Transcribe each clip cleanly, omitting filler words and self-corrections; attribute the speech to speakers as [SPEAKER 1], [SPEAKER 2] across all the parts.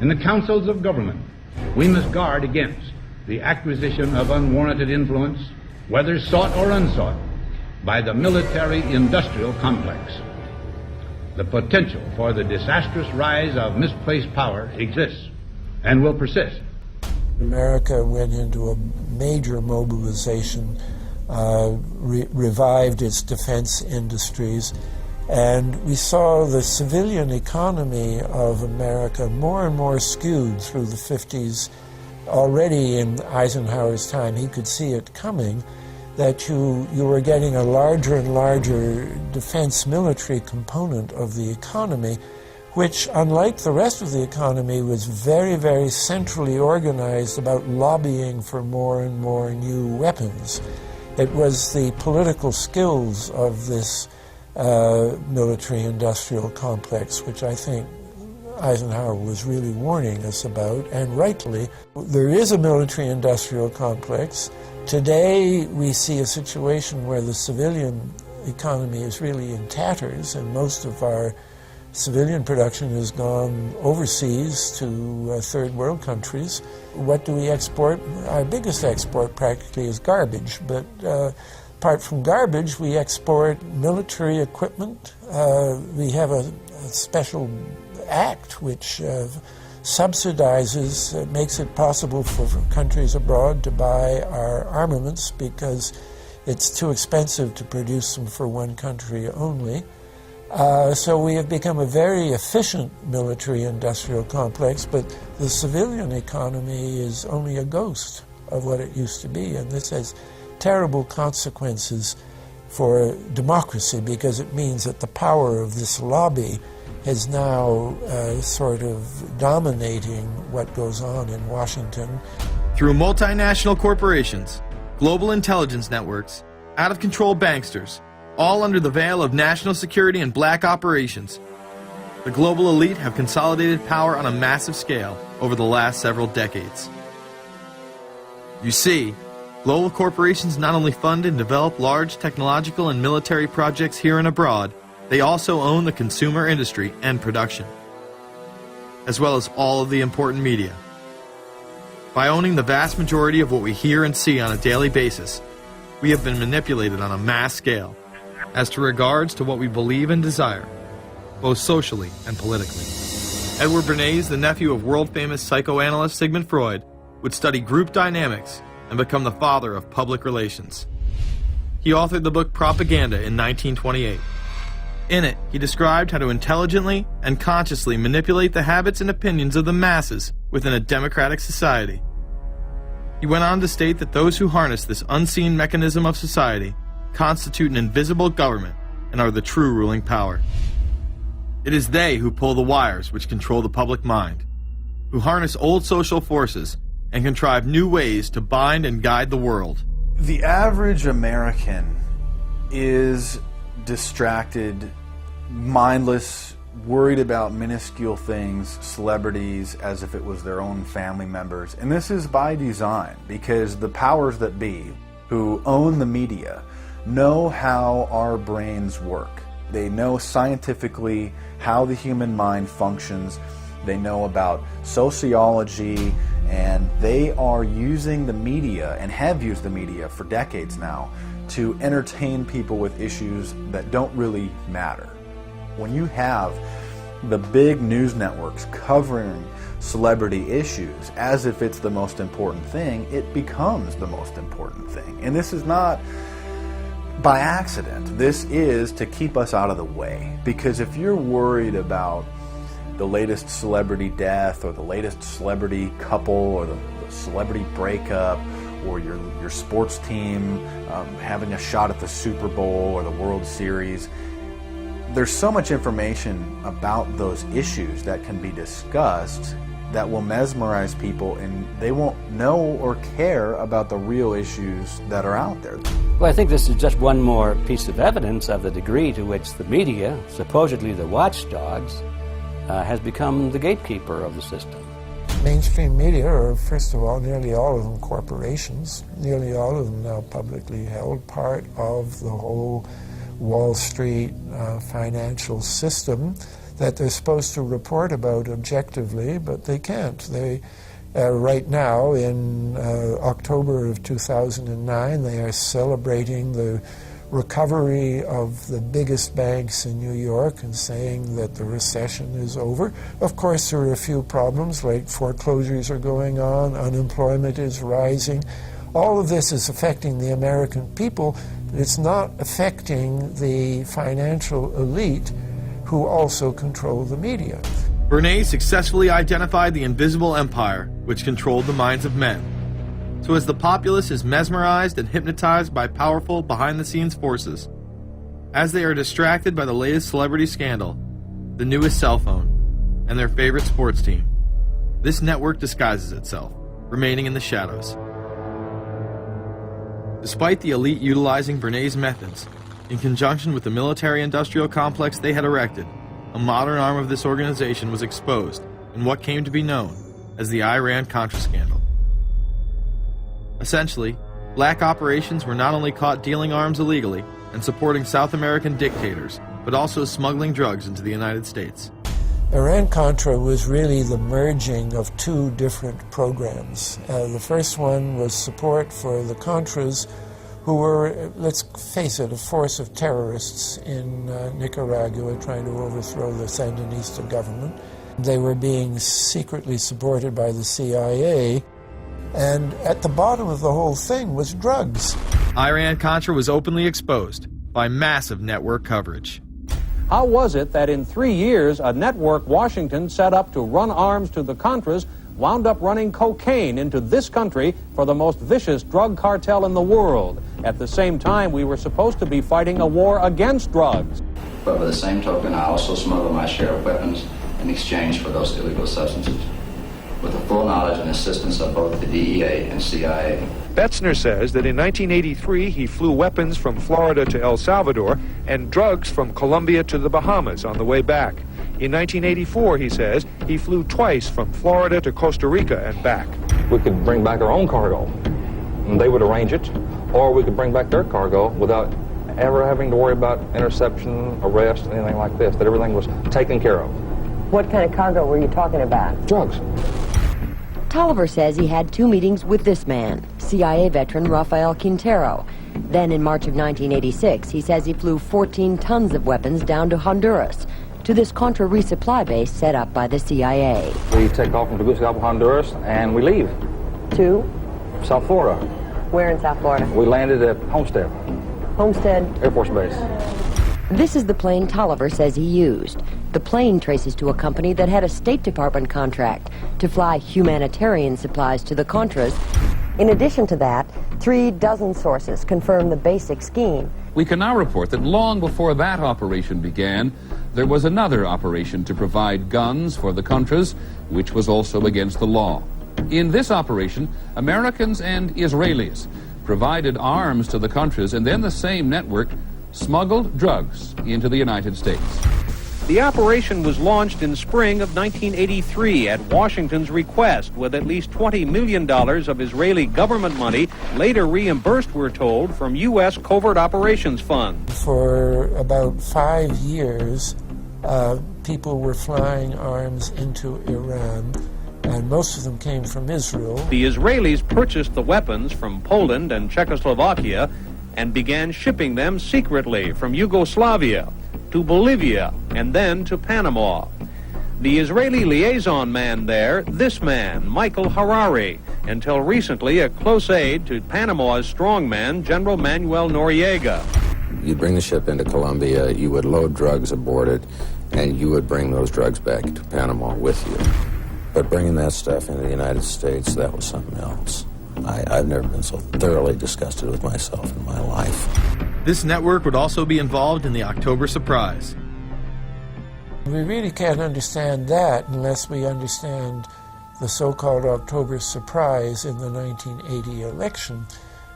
[SPEAKER 1] In the councils of government, we must guard against the acquisition of unwarranted influence, whether sought or unsought, by the military-industrial complex. The potential for the disastrous rise of misplaced power exists and will persist.
[SPEAKER 2] America went into a major mobilization, revived its defense industries, and we saw the civilian economy of America more and more skewed through the 50s. Already in Eisenhower's time, he could see it coming, that you were getting a larger and larger defense military component of the economy, which, unlike the rest of the economy, was very, very centrally organized about lobbying for more and more new weapons. It was the political skills of this military-industrial complex, which I think Eisenhower was really warning us about, and rightly. There is a military-industrial complex. Today we see a situation where the civilian economy is really in tatters, and most of our civilian production has gone overseas to third world countries. What do we export? Our biggest export practically is garbage, but apart from garbage, we export military equipment. We have a special act which subsidizes, makes it possible for countries abroad to buy our armaments because it's too expensive to produce them for one country only. So we have become a very efficient military-industrial complex, but the civilian economy is only a ghost of what it used to be, and this has terrible consequences for democracy because it means that the power of this lobby is now sort of dominating what goes on in Washington.
[SPEAKER 3] Through multinational corporations, global intelligence networks, out-of-control banksters, all under the veil of national security and black operations, the global elite have consolidated power on a massive scale over the last several decades. You see, global corporations not only fund and develop large technological and military projects here and abroad, they also own the consumer industry and production, as well as all of the important media. By owning the vast majority of what we hear and see on a daily basis, we have been manipulated on a mass scale as to regards to what we believe and desire, both socially and politically. Edward Bernays, the nephew of world-famous psychoanalyst Sigmund Freud, would study group dynamics and become the father of public relations. He authored the book Propaganda in 1928. In it, he described how to intelligently and consciously manipulate the habits and opinions of the masses within a democratic society. He went on to state that those who harness this unseen mechanism of society constitute an invisible government and are the true ruling power. It is they who pull the wires which control the public mind, who harness old social forces and contrive new ways to bind and guide the world.
[SPEAKER 4] The average American is distracted, mindless, worried about minuscule things, celebrities, as if it was their own family members. And this is by design, because the powers that be, who own the media, know how our brains work. They know scientifically how the human mind functions. They know about sociology, and they are using the media, and have used the media for decades now, to entertain people with issues that don't really matter. When you have the big news networks covering celebrity issues as if it's the most important thing, it becomes the most important thing. And this is not by accident. This is to keep us out of the way. Because if you're worried about the latest celebrity death, or the latest celebrity couple, or the celebrity breakup, or your sports team having a shot at the Super Bowl or the World Series, there's so much information about those issues that can be discussed that will mesmerize people, and they won't know or care about the real issues that are out there.
[SPEAKER 5] Well, I think this is just one more piece of evidence of the degree to which the media, supposedly the watchdogs, has become the gatekeeper of the system.
[SPEAKER 2] Mainstream media are, first of all, nearly all of them corporations, nearly all of them now publicly held, part of the whole Wall Street financial system. that they're supposed to report about objectively, but they can't. They, right now, in October of 2009, they are celebrating the recovery of the biggest banks in New York and saying that the recession is over. Of course, there are a few problems, like foreclosures are going on, unemployment is rising. All of this is affecting the American people, but it's not affecting the financial elite who also control the media.
[SPEAKER 3] Bernays successfully identified the invisible empire which controlled the minds of men. So as the populace is mesmerized and hypnotized by powerful behind-the-scenes forces, as they are distracted by the latest celebrity scandal, the newest cell phone, and their favorite sports team, this network disguises itself, remaining in the shadows. Despite the elite utilizing Bernays' methods, in conjunction with the military-industrial complex they had erected, a modern arm of this organization was exposed in what came to be known as the Iran-Contra scandal. Essentially, black operations were not only caught dealing arms illegally and supporting South American dictators, but also smuggling drugs into the United States.
[SPEAKER 2] Iran-Contra was really the merging of two different programs. The first one was support for the Contras, who were, let's face it, a force of terrorists in Nicaragua trying to overthrow the Sandinista government. They were being secretly supported by the CIA, and at the bottom of the whole thing was drugs.
[SPEAKER 3] Iran-Contra was openly exposed by massive network coverage.
[SPEAKER 6] How was it that in 3 years a network Washington set up to run arms to the Contras wound up running cocaine into this country for the most vicious drug cartel in the world? At the same time, we were supposed to be fighting a war against drugs.
[SPEAKER 7] But by the same token, I also smuggle my share of weapons in exchange for those illegal substances, with the full knowledge and assistance of both the DEA and CIA.
[SPEAKER 8] Betzner says that in 1983 he flew weapons from Florida to El Salvador and drugs from Colombia to the Bahamas on the way back. In 1984, he says, he flew twice from Florida to Costa Rica and back.
[SPEAKER 9] We could bring back our own cargo, and they would arrange it, or we could bring back their cargo without ever having to worry about interception, arrest, anything like this, that everything was taken care of.
[SPEAKER 10] What kind of cargo were you talking about?
[SPEAKER 9] Drugs.
[SPEAKER 10] Tolliver says he had 2 meetings with this man, CIA veteran Rafael Quintero. Then in March of 1986, he says he flew 14 tons of weapons down to Honduras, to this Contra resupply base set up by the CIA.
[SPEAKER 9] We take off from Tegucigalpa, Honduras, and we leave.
[SPEAKER 10] To?
[SPEAKER 9] South Florida.
[SPEAKER 10] Where in South Florida?
[SPEAKER 9] We landed at Homestead.
[SPEAKER 10] Homestead?
[SPEAKER 9] Air Force Base.
[SPEAKER 10] This is the plane Tolliver says he used. The plane traces to a company that had a State Department contract to fly humanitarian supplies to the Contras. In addition to that, 3 dozen sources confirm the basic scheme.
[SPEAKER 11] We can now report that long before that operation began, there was another operation to provide guns for the Contras, which was also against the law. In this operation, Americans and Israelis provided arms to the Contras, and then the same network smuggled drugs into the United States.
[SPEAKER 6] The operation was launched in spring of 1983 at Washington's request, with at least $20 million of Israeli government money later reimbursed, we're told, from U.S. Covert Operations Fund.
[SPEAKER 2] For about 5 years, people were flying arms into Iran, and most of them came from Israel.
[SPEAKER 6] The Israelis purchased the weapons from Poland and Czechoslovakia and began shipping them secretly from Yugoslavia to Bolivia and then to Panama. The Israeli liaison man there, this man, Michael Harari, until recently a close aide to Panama's strongman, General Manuel Noriega.
[SPEAKER 12] You'd bring the ship into Colombia, you would load drugs aboard it, and you would bring those drugs back to Panama with you. But bringing that stuff into the United States, that was something else. I've never been so thoroughly disgusted with myself in my life.
[SPEAKER 3] This network would also be involved in the October surprise.
[SPEAKER 2] We really can't understand that unless we understand the so-called October surprise in the 1980 election,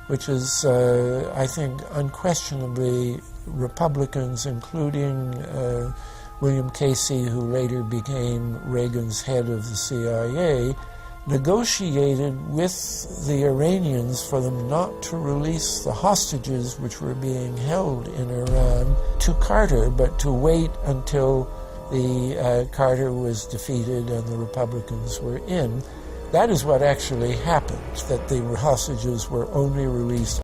[SPEAKER 2] which is, I think, unquestionably Republicans, including William Casey, who later became Reagan's head of the CIA, negotiated with the Iranians for them not to release the hostages which were being held in Iran to Carter, but to wait until Carter was defeated and the Republicans were in. That is what actually happened, that the hostages were only released